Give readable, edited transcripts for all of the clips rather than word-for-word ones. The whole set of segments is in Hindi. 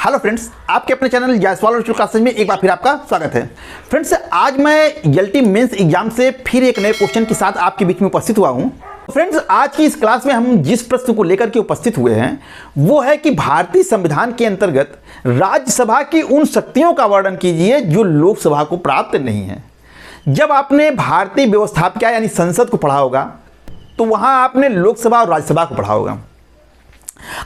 हेलो फ्रेंड्स, आपके अपने चैनल जायसवाल वर्चुअल क्लासेज में एक बार फिर आपका स्वागत है। फ्रेंड्स, आज मैं एलटी मेंस एग्जाम से फिर एक नए क्वेश्चन के साथ आपके बीच में उपस्थित हुआ हूं। फ्रेंड्स, आज की इस क्लास में हम जिस प्रश्न को लेकर के उपस्थित हुए हैं वो है कि भारतीय संविधान के अंतर्गत राज्यसभा की उन शक्तियों का वर्णन कीजिए जो लोकसभा को प्राप्त नहीं है। जब आपने भारतीय व्यवस्थापिका यानी संसद को पढ़ा होगा तो वहां आपने लोकसभा और राज्यसभा को पढ़ा होगा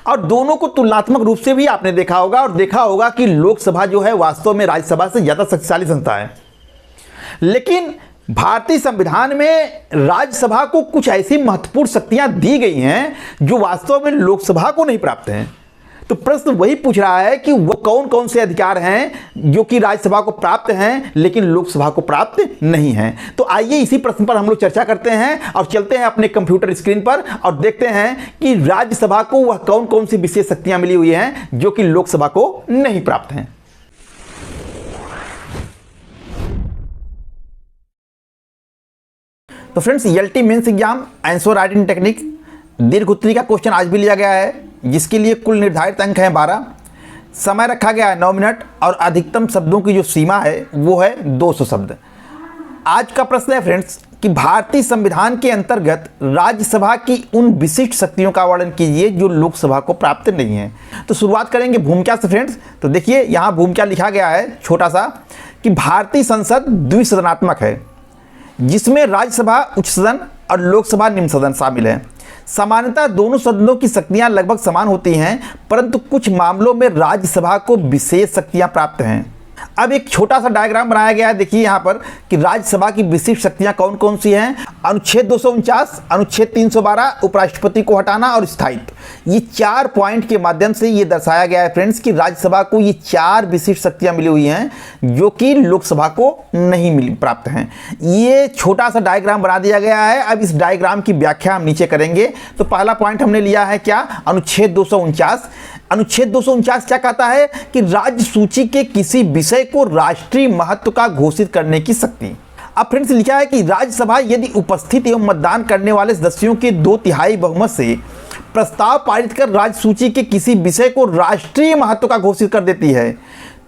और दोनों को तुलनात्मक रूप से भी आपने देखा होगा और देखा होगा कि लोकसभा जो है वास्तव में राज्यसभा से ज़्यादा शक्तिशाली संस्था है। लेकिन भारतीय संविधान में राज्यसभा को कुछ ऐसी महत्वपूर्ण शक्तियां दी गई हैं जो वास्तव में लोकसभा को नहीं प्राप्त हैं। तो प्रश्न वही पूछ रहा है कि वो कौन कौन से अधिकार हैं जो कि राज्यसभा को प्राप्त हैं लेकिन लोकसभा को प्राप्त नहीं हैं। तो आइए इसी प्रश्न पर हम लोग चर्चा करते हैं और चलते हैं अपने कंप्यूटर स्क्रीन पर और देखते हैं कि राज्यसभा को वह कौन कौन सी विशेष शक्तियां मिली हुई हैं जो कि लोकसभा को नहीं प्राप्त हैं। तो friends, LT mains exam answer writing technique दीर्घ उत्तरी का क्वेश्चन आज भी लिया गया है जिसके लिए कुल निर्धारित अंक हैं 12। समय रखा गया है 9 मिनट और अधिकतम शब्दों की जो सीमा है वो है 200 शब्द। आज का प्रश्न है फ्रेंड्स कि भारतीय संविधान के अंतर्गत राज्यसभा की उन विशिष्ट शक्तियों का वर्णन कीजिए जो लोकसभा को प्राप्त नहीं है। तो शुरुआत करेंगे भूमिका से फ्रेंड्स। तो देखिए यहाँ भूमिका लिखा गया है छोटा सा कि भारतीय संसद द्विसदनात्मक है जिसमें राज्यसभा उच्च सदन और लोकसभा निम्न सदन शामिल है। सामान्यतः दोनों सदनों की शक्तियां लगभग समान होती हैं परंतु कुछ मामलों में राज्यसभा को विशेष शक्तियां प्राप्त हैं। अब एक छोटा सा डायग्राम बनाया गया है, देखिए यहाँ पर कि राज्यसभा की विशिष्ट शक्तियां कौन कौन सी हैं। अनुच्छेद 249, अनुच्छेद 312, उपराष्ट्रपति को हटाना और स्थायित्व, ये 4 पॉइंट के माध्यम से ये दर्शाया गया है फ्रेंड्स कि राज्यसभा को ये 4 विशिष्ट शक्तियां मिली हुई हैं जो कि लोकसभा को नहीं मिली प्राप्त हैं। ये छोटा सा डायग्राम बना दिया गया है। अब इस डायग्राम की व्याख्या हम नीचे करेंगे। तो पहला पॉइंट हमने लिया है क्या, अनुच्छेद 249। अनुच्छेद 249 क्या कहता है कि राज्य सूची के किसी विषय को राष्ट्रीय महत्व का घोषित करने की शक्ति। अब फ्रेंड्स लिखा है कि राज्यसभा यदि उपस्थित एवं मतदान करने वाले सदस्यों के 2/3 बहुमत से प्रस्ताव पारित कर राज्य सूची के किसी विषय को राष्ट्रीय महत्व का घोषित कर देती है।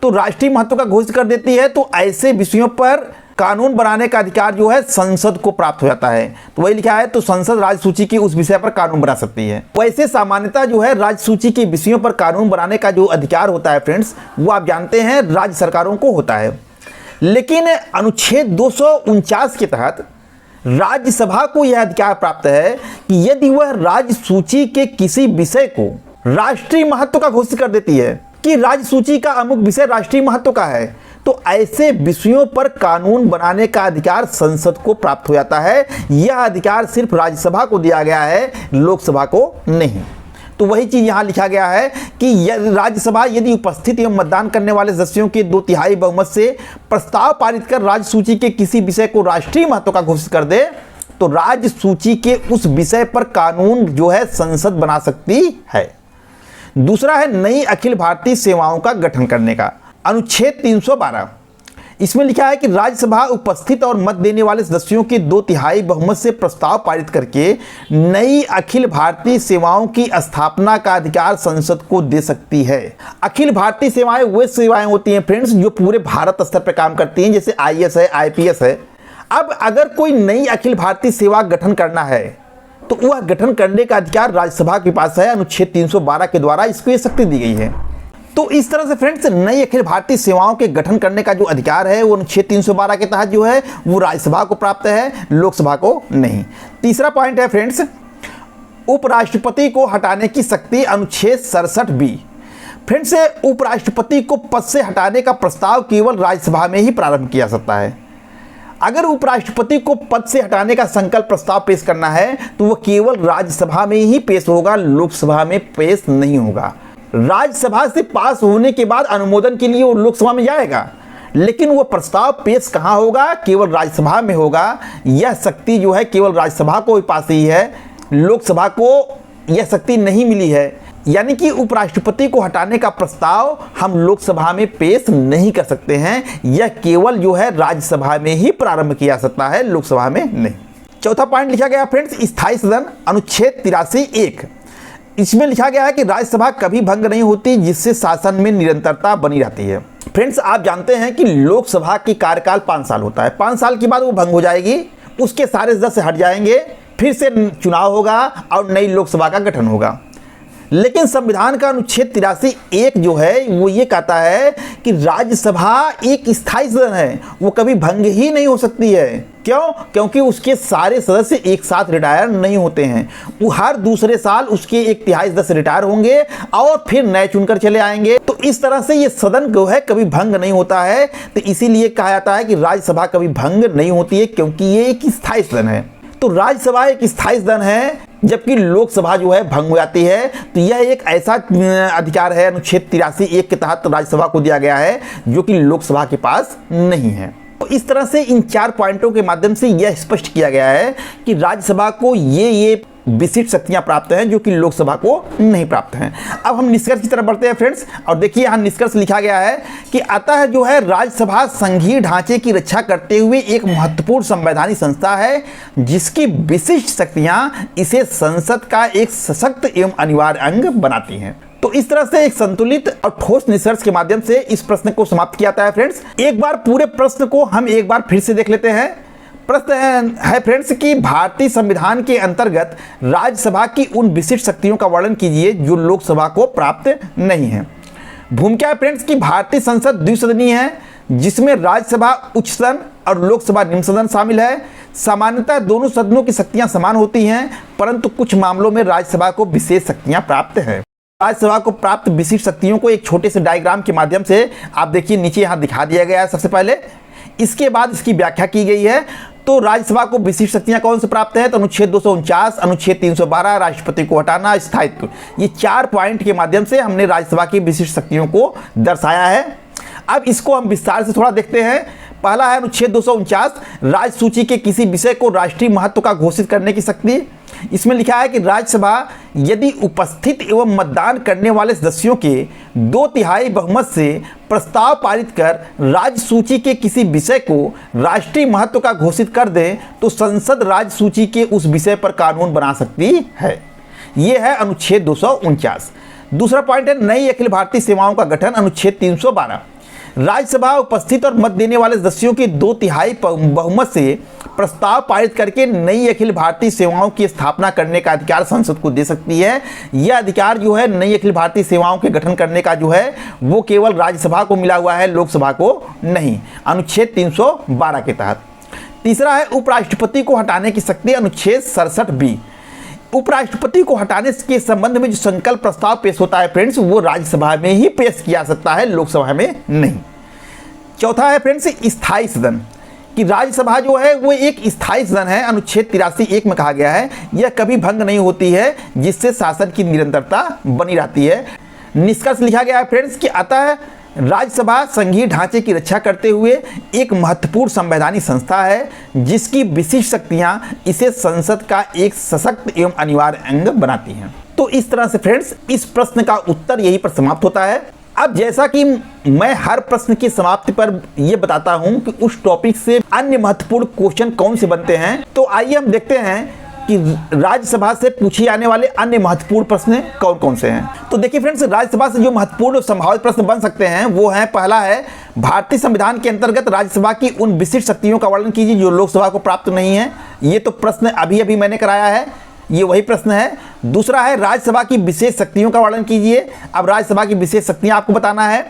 तो राष्ट्रीय महत्व का घोषित कर देती है तो ऐसे विषयों पर कानून बनाने का अधिकार जो है संसद को प्राप्त हो जाता है। तो वही लिखा है, तो संसद राज्य सूची के उस विषय पर कानून बना सकती है। वैसे सामान्यतः जो है राज्य सूची के विषयों पर कानून बनाने का जो अधिकार होता है फ्रेंड्स वो आप जानते हैं राज्य सरकारों को होता है। लेकिन अनुच्छेद 249 के तहत राज्यसभा को यह अधिकार प्राप्त है कि यदि वह राज्य सूची के किसी विषय को राष्ट्रीय महत्व का घोषित कर देती है कि राज्य सूची का अमुक विषय राष्ट्रीय महत्व का है तो ऐसे विषयों पर कानून बनाने का अधिकार संसद को प्राप्त हो जाता है। यह अधिकार सिर्फ राज्यसभा को दिया गया है, लोकसभा को नहीं। तो वही चीज यहां लिखा गया है कि राज्यसभा यदि उपस्थित एवं मतदान करने वाले सदस्यों के 2/3 बहुमत से प्रस्ताव पारित कर राज्य सूची के किसी विषय को राष्ट्रीय महत्व का घोषित कर दे तो राज्य सूची के उस विषय पर कानून जो है संसद बना सकती है। दूसरा है नई अखिल भारतीय सेवाओं का गठन करने का, अनुच्छेद 312। इसमें लिखा है कि राज्यसभा उपस्थित और मत देने वाले सदस्यों के 2/3 बहुमत से प्रस्ताव पारित करके नई अखिल भारतीय सेवाओं की स्थापना का अधिकार संसद को दे सकती है। अखिल भारतीय सेवाएं वे सेवाएं होती हैं फ्रेंड्स जो पूरे भारत स्तर पर काम करती हैं, जैसे IAS है, IPS है। अब अगर कोई नई अखिल भारतीय सेवा गठन करना है तो वह गठन करने का अधिकार राज्यसभा के पास है। अनुच्छेद 312 के द्वारा इसको ये शक्ति दी गई है। तो इस तरह से फ्रेंड्स नई अखिल भारतीय सेवाओं के गठन करने का जो अधिकार है वो अनुच्छेद 312 के तहत जो है वो राज्यसभा को प्राप्त है, लोकसभा को नहीं। तीसरा पॉइंट है फ्रेंड्स उपराष्ट्रपति को हटाने की शक्ति, अनुच्छेद 67B। फ्रेंड्स उपराष्ट्रपति को पद से हटाने का प्रस्ताव केवल राज्यसभा में ही प्रारंभ किया जा सकता है। अगर उपराष्ट्रपति को पद से हटाने का संकल्प प्रस्ताव पेश करना है तो वह केवल राज्यसभा में ही पेश होगा, लोकसभा में पेश नहीं होगा। राज्यसभा से पास होने के बाद अनुमोदन के लिए वो लोकसभा में जाएगा लेकिन वो प्रस्ताव पेश कहाँ होगा, केवल राज्यसभा में होगा। यह शक्ति जो है केवल राज्यसभा को ही पास ही है, लोकसभा को यह शक्ति नहीं मिली है। यानी कि उपराष्ट्रपति को हटाने का प्रस्ताव हम लोकसभा में पेश नहीं कर सकते हैं, यह केवल जो है राज्यसभा में ही प्रारंभ किया जा सकता है, लोकसभा में नहीं। चौथा पॉइंट लिखा गया फ्रेंड्स स्थायी सदन, अनुच्छेद 83(1)। इसमें लिखा गया है कि राज्यसभा कभी भंग नहीं होती जिससे शासन में निरंतरता बनी रहती है। फ्रेंड्स, आप जानते हैं कि लोकसभा की कार्यकाल 5 साल होता है। 5 साल के बाद वो भंग हो जाएगी, उसके सारे सदस्य हट जाएंगे, फिर से चुनाव होगा और नई लोकसभा का गठन होगा। लेकिन संविधान का अनुच्छेद 83(1) जो है वो ये कहता है कि राज्यसभा एक स्थायी सदन है, वो कभी भंग ही नहीं हो सकती है। क्यों? क्योंकि उसके सारे सदस्य एक साथ रिटायर नहीं होते हैं। वो हर दूसरे साल उसके 1/3 सदस्य रिटायर होंगे और फिर नए चुनकर चले आएंगे। तो इस तरह से ये सदन जो है कभी भंग नहीं होता है। तो इसीलिए कहा जाता है कि राज्यसभा कभी भंग नहीं होती है, क्योंकि ये एक स्थायी सदन है। तो राज्यसभा एक स्थायी सदन है, जबकि लोकसभा जो है भंग हो जाती है। तो यह एक ऐसा अधिकार है अनुच्छेद 83(1) के तहत राज्यसभा को दिया गया है, जो कि लोकसभा के पास नहीं है। तो इस तरह से इन 4 पॉइंटों के माध्यम से यह स्पष्ट किया गया है कि राज्यसभा को ये विशिष्ट शक्तियां प्राप्त हैं जो कि लोकसभा को नहीं प्राप्त हैं। अब हम निष्कर्ष की तरफ बढ़ते हैं फ्रेंड्स, और देखिए यहाँ निष्कर्ष लिखा गया है कि अतः जो है राज्यसभा संघीय ढांचे की रक्षा करते हुए एक महत्वपूर्ण संवैधानिक संस्था है, जिसकी विशिष्ट शक्तियां इसे संसद का एक सशक्त एवं अनिवार्य अंग बनाती हैं। तो इस तरह से एक संतुलित और ठोस निष्कर्ष के माध्यम से इस प्रश्न को समाप्त किया जाता है। फ्रेंड्स, एक बार पूरे प्रश्न को हम एक बार फिर से देख लेते हैं। प्रश्न है फ्रेंड्स कि भारतीय संविधान के अंतर्गत राज्यसभा की उन विशिष्ट शक्तियों का वर्णन कीजिए जो लोकसभा को प्राप्त नहीं है। भूमिका है फ्रेंड्स कि भारतीय संसद द्विसदनीय है, जिसमें राज्यसभा उच्च सदन और लोकसभा निम्न सदन शामिल है। सामान्यतः दोनों सदनों की शक्तियां समान होती हैं, परंतु कुछ मामलों में राज्यसभा को विशेष शक्तियां प्राप्त है। राज्यसभा को प्राप्त विशिष्ट शक्तियों को एक छोटे से डायग्राम के माध्यम से आप देखिए नीचे यहाँ दिखा दिया गया है सबसे पहले। इसके बाद इसकी व्याख्या की गई है। तो राज्यसभा को विशिष्ट शक्तियां कौन से प्राप्त है? तो अनुच्छेद 249, अनुच्छेद 312, राष्ट्रपति को हटाना, स्थायित्व, ये 4 पॉइंट के माध्यम से हमने राज्यसभा की विशिष्ट शक्तियों को दर्शाया है। अब इसको हम विस्तार से थोड़ा देखते हैं। पहला है अनुच्छेद 249, राज्य सूची के किसी विषय को राष्ट्रीय महत्व का घोषित करने की शक्ति। इसमें लिखा है कि राज्यसभा यदि उपस्थित एवं मतदान करने वाले सदस्यों के 2/3 बहुमत से प्रस्ताव पारित कर राज्य सूची के किसी विषय को राष्ट्रीय महत्व का घोषित कर दे, तो संसद राज्य सूची के उस विषय पर कानून बना सकती है। यह है अनुच्छेद 249। दूसरा पॉइंट है नई अखिल भारतीय सेवाओं का गठन, अनुच्छेद 312। राज्यसभा उपस्थित और मत देने वाले सदस्यों के 2/3 बहुमत से प्रस्ताव पारित करके नई अखिल भारतीय सेवाओं की स्थापना करने का अधिकार संसद को दे सकती है। यह अधिकार जो है नई अखिल भारतीय सेवाओं के गठन करने का जो है वो केवल राज्यसभा को मिला हुआ है, लोकसभा को नहीं, अनुच्छेद 312 के तहत। तीसरा है उपराष्ट्रपति को हटाने की शक्ति, अनुच्छेद 67B। उपराष्ट्रपति को हटाने के संबंध में जो संकल्प प्रस्ताव पेश होता है फ्रेंड्स, वो राज्यसभा में ही पेश किया सकता है, लोकसभा में नहीं। चौथा है फ्रेंड्स स्थायी सदन, कि राज्यसभा जो है वो एक स्थायी सदन है, अनुच्छेद 83(1) में कहा गया है यह कभी भंग नहीं होती है, जिससे शासन की निरंतरता बनी रहती है। निष्कर्ष लिखा गया है फ्रेंड्स कि अतः राज्यसभा संघीय ढांचे की रक्षा करते हुए एक महत्वपूर्ण संवैधानिक संस्था है, जिसकी विशिष्ट शक्तियां इसे संसद का एक सशक्त एवं अनिवार्य अंग बनाती हैं। तो इस तरह से फ्रेंड्स इस प्रश्न का उत्तर यहीं पर समाप्त होता है। अब जैसा कि मैं हर प्रश्न की समाप्ति पर यह बताता हूं कि उस टॉपिक से अन्य महत्वपूर्ण क्वेश्चन कौन से बनते हैं, तो आइए हम देखते हैं कि राज्यसभा से पूछे जाने वाले अन्य महत्वपूर्ण प्रश्न कौन कौन से हैं। तो देखिए फ्रेंड्स, राज्यसभा से जो महत्वपूर्ण संभावित प्रश्न बन सकते हैं वो है, पहला है भारतीय संविधान के अंतर्गत राज्यसभा की उन विशिष्ट शक्तियों का वर्णन कीजिए जो लोकसभा को प्राप्त नहीं है। ये तो प्रश्न अभी मैंने कराया है, ये वही प्रश्न है। दूसरा है राज्यसभा की विशेष शक्तियों का वर्णन कीजिए, अब राज्यसभा की विशेष शक्तियां आपको बताना है।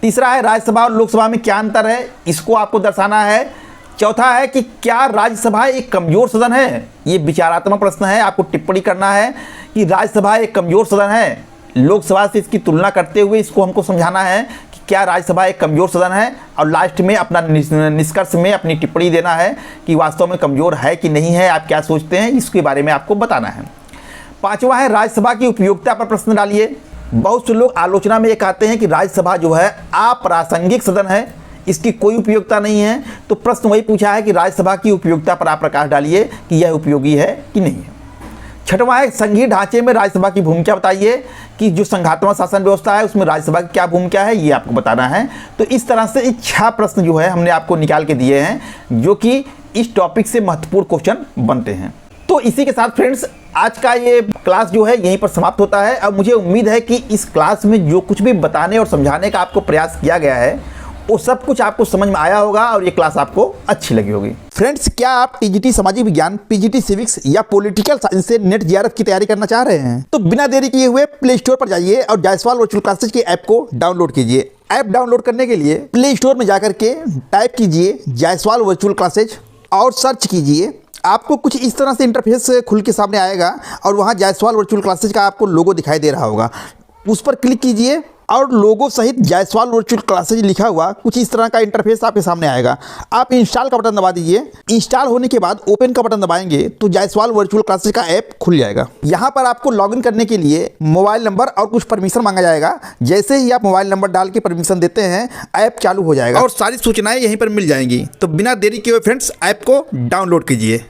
तीसरा है राज्यसभा और लोकसभा में क्या अंतर है, इसको आपको दर्शाना है। चौथा है कि क्या राज्यसभा एक कमजोर सदन है, ये विचारात्मक प्रश्न है, आपको टिप्पणी करना है कि राज्यसभा एक कमजोर सदन है, लोकसभा से इसकी तुलना करते हुए इसको हमको समझाना है कि क्या राज्यसभा एक कमजोर सदन है, और लास्ट में अपना निष्कर्ष में अपनी टिप्पणी देना है कि वास्तव में कमजोर है कि नहीं है, आप क्या सोचते हैं, इसके बारे में आपको बताना है। पांचवा है राज्यसभा की उपयोगिता पर प्रश्न डालिए। बहुत से लोग आलोचना में ये कहते हैं कि राज्यसभा जो है अप्रासंगिक सदन है, इसकी कोई उपयोगिता नहीं है। तो प्रश्न वही पूछा है कि राज्यसभा की उपयोगिता पर आप प्रकाश डालिए कि यह उपयोगी है कि नहीं है। छठवां है संघीय ढांचे में राज्यसभा की भूमिका बताइए, कि जो संघात्मक शासन व्यवस्था है उसमें राज्यसभा की क्या भूमिका है, ये आपको बताना है। तो इस तरह से 6 प्रश्न जो है हमने आपको निकाल के दिए हैं, जो कि इस टॉपिक से महत्वपूर्ण क्वेश्चन बनते हैं। तो इसी के साथ फ्रेंड्स आज का ये क्लास जो है यहीं पर समाप्त होता है। अब मुझे उम्मीद है कि इस क्लास में जो कुछ भी बताने और समझाने का आपको प्रयास किया गया है वो सब कुछ आपको समझ में आया होगा और ये क्लास आपको अच्छी लगी होगी। फ्रेंड्स, क्या आप टीजीटी सामाजिक विज्ञान, पीजीटी सिविक्स या पॉलिटिकल साइंस से नेट जेआरएफ की तैयारी करना चाह रहे हैं? तो बिना देरी किए हुए प्ले स्टोर पर जाइए और जायसवाल वर्चुअल क्लासेज के ऐप को डाउनलोड कीजिए। ऐप डाउनलोड करने के लिए प्ले स्टोर में जाकर के टाइप कीजिए जायसवाल वर्चुअल क्लासेज और सर्च कीजिए। आपको कुछ इस तरह से इंटरफेस खुल के सामने आएगा और वहाँ जायसवाल वर्चुअल क्लासेज का आपको लोगो दिखाई दे रहा होगा। उस पर क्लिक कीजिए और लोगो सहित जायसवाल वर्चुअल क्लासेज लिखा हुआ कुछ इस तरह का इंटरफेस आपके सामने आएगा। आप इंस्टॉल का बटन दबा दीजिए। इंस्टॉल होने के बाद ओपन का बटन दबाएंगे तो जायसवाल वर्चुअल क्लासेज का ऐप खुल जाएगा। यहाँ पर आपको लॉगिन करने के लिए मोबाइल नंबर और कुछ परमिशन मांगा जाएगा। जैसे ही आप मोबाइल नंबर डाल के परमिशन देते हैं ऐप चालू हो जाएगा और सारी सूचनाएं यहीं पर मिल जाएंगी। तो बिना देरी किए हुए फ्रेंड्स ऐप को डाउनलोड कीजिए।